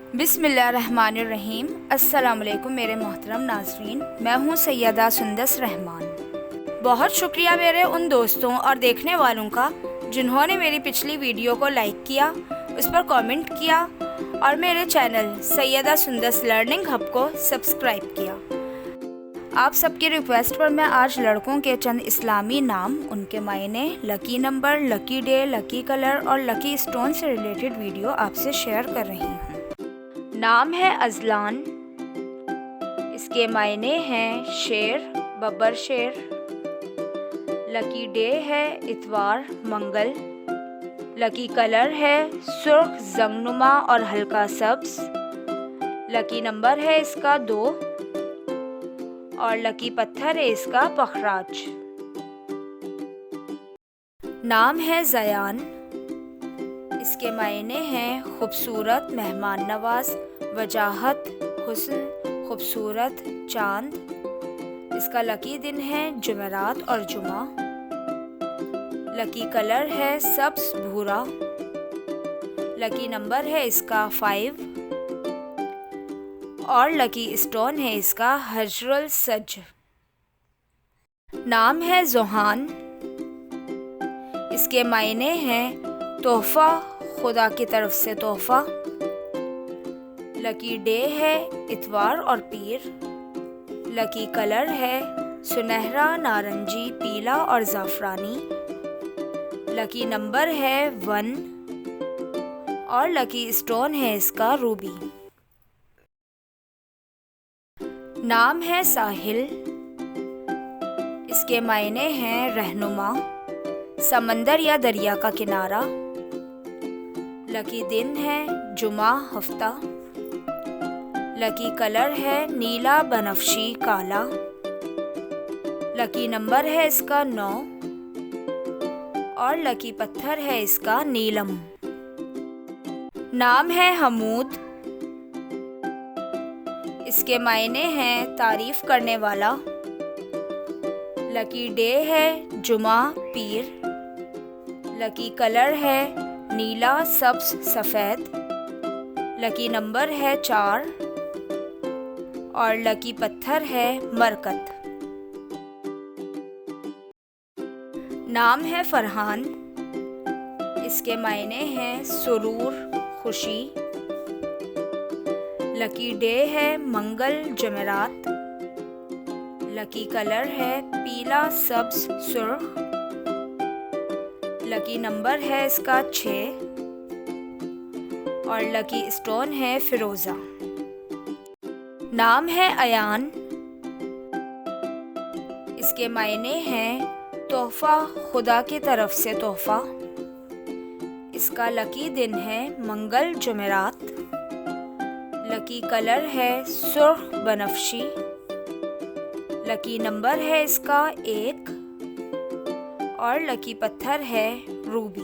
बिस्मिल्लाहिर्रहमानिर्रहीम। अस्सलाम वालेकुम मेरे मोहतरम नाज़रीन, मैं हूँ सैयदा सुंदस रहमान। बहुत शुक्रिया मेरे उन दोस्तों और देखने वालों का जिन्होंने मेरी पिछली वीडियो को लाइक किया, उस पर कमेंट किया और मेरे channel Syeda Sundus learning hub को सब्सक्राइब किया। आप सबकी रिक्वेस्ट पर मैं आज लड़कों के चंद इस्लामी नाम, उनके मायने, lucky number, lucky day, lucky colour और लकी स्टोन से रिलेटेड वीडियो आपसे शेयर कर रही हूँ। नाम है अजलान। इसके मायने हैं शेर, बब्बर शेर। लकी डे है इतवार, मंगल। लकी कलर है सुर्ख, जंगनुमा और हल्का सब्ज। लकी नंबर है इसका 2 और लकी पत्थर है इसका पखराज। नाम है ज़यान। इसके मायने हैं खूबसूरत, मेहमान नवाज, वजाहत, हुस्न, खूबसूरत, चांद। इसका लकी दिन है जुमेरात और जुमा। लकी कलर है सब्ज भूरा। लकी नंबर है इसका 5 और लकी स्टोन है इसका हजरुल सज। नाम है जोहान। इसके मायने हैं तोहफा, खुदा की तरफ से तोहफा। लकी डे है इतवार और पीर। लकी कलर है सुनहरा, नारंगी, पीला और ज़ाफ़रानी। लकी नंबर है 1 और लकी स्टोन है इसका रूबी। नाम है साहिल। इसके मायने हैं रहनुमा, समंदर या दरिया का किनारा। लकी दिन है जुमा, हफ्ता। लकी कलर है नीला, बनफशी, काला। लकी नंबर है इसका 9 और लकी पत्थर है इसका नीलम। नाम है हमूद। इसके मायने हैं तारीफ करने वाला। लकी डे है जुमा, पीर। लकी कलर है नीला, सब्ज, सफ़ेद। लकी नंबर है 4 और लकी पत्थर है मरकत। नाम है फरहान। इसके मायने हैं सुरूर, खुशी। लकी डे है मंगल, जमेरात। लकी कलर है पीला, सब्ज, सुर्ख। लकी नंबर है इसका 6 और लकी स्टोन है फिरोज़ा। नाम है अयान। इसके मायने हैं तोहफा, खुदा की तरफ से तोहफा। इसका लकी दिन है मंगल, जुमेरात। लकी कलर है सुर्ख, बनफशी। लकी नंबर है इसका 1 और लकी पत्थर है रूबी।